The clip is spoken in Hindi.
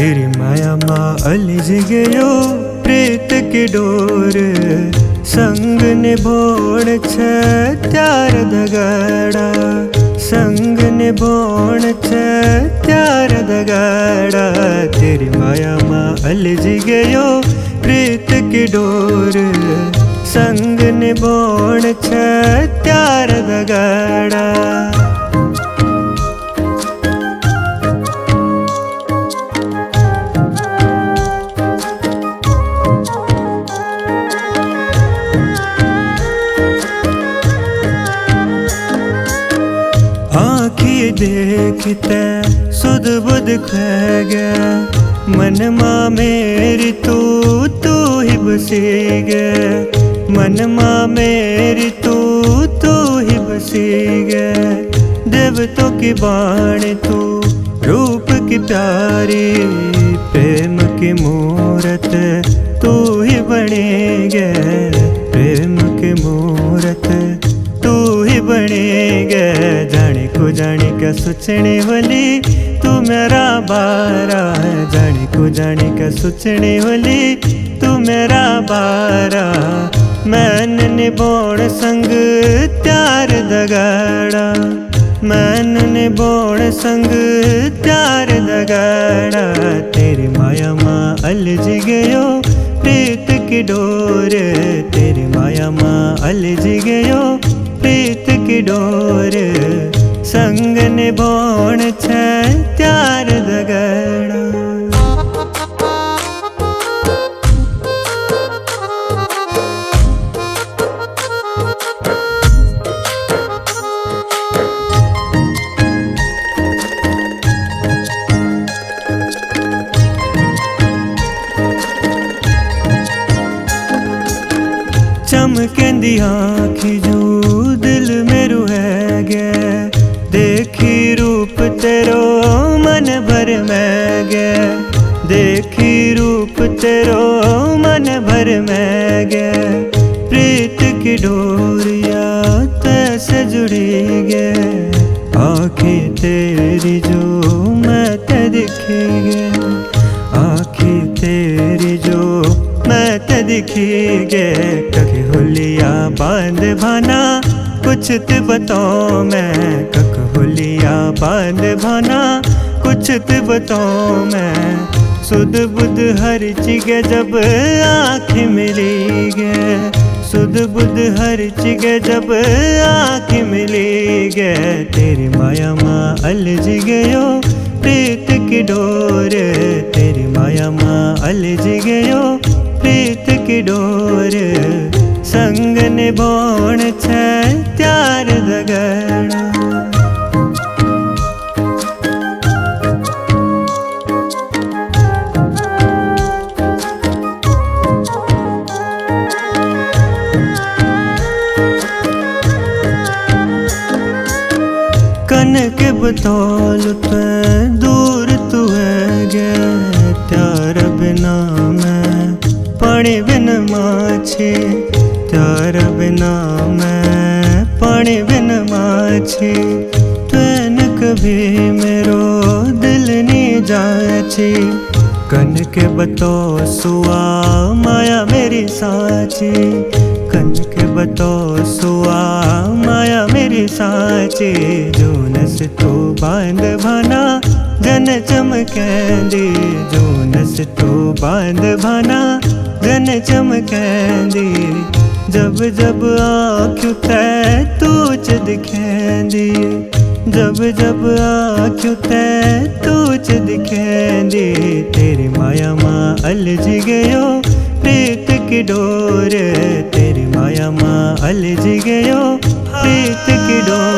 तेरी माया माँ अलझ गयो प्रीत की डोर संग निभोण छ त्यार दगड़ा संग निभोण छ त्यार दगड़ा तेरी माया माँ अलझ गयो प्रीत की डोर संग निभोण छ त्यार दगड़ा देखते सुध बुध खै गया मन माँ मेरी तू ही बसी गया मन माँ मेरी तू ही बसी गया देवतों की बाणी तू रूप की प्यारी प्रेम की मूरत तू ही बनी गया प्रेम की मूरत तू ही बनी गया जाने को जाने का सोचने वाली तू मेरा बारा है जाने को जाने का सोचने वाली तू मेरा बारा मैन निभोण संग त्यार दगड़ा मैन निभोण संग त्यार दगड़ा तेरी माया माँ अलझ गयो प्रीत की डोर तेरी माया माँ अलझ गयो प्रीत की डोर संग निभोण छ त्यार दगड़ा चमकेंदी आँखी जो दिल मेरू है गया देखी रूप तेरो मन भर में गया देखी रूप तेरो मन भर में गया प्रीत की डोरिया तैसे जुड़ी गया आँखें तेरी जो मैं ते दिखी गया आँखें तेरी जो मैं ते दिखी गया कभी होलिया बांध भाना कुछ ते बताओ मैं कख होलिया बांध भाना कुछ ते बताओ मैं सुध बुध हर चिगे जब आँखें मिली गे सुध बुध हर चिगे जब आँखें मिली गे तेरी माया माँ अलझ गयो प्रीत की डोर तेरी माया माँ अलझ गयो प्रीत की डोर संग निभोण छ त्यार दगड़ा कनक बतौल पे दूर तू है गया त्यार बिना मैं पानी बिन माछी त्यार बिना मैं पानी बिन माछी ट्रेन कभी मेरो दिल नहीं जाची कन के बतो सुआ माया मेरी साची कन के बतो सुआ माया मेरी साची जूनस तो बांध भाना जन चमकेंदी जूनस तो बांध भाना जन चमकेंदी जब जब आँखों ते तूच दिखेंदी जब जब आँखों ते तूच दिखेंदी तेरी माया माँ अलझ गयो प्रीत की डोर तेरी माया माँ अलझ गयो प्रीत की डोर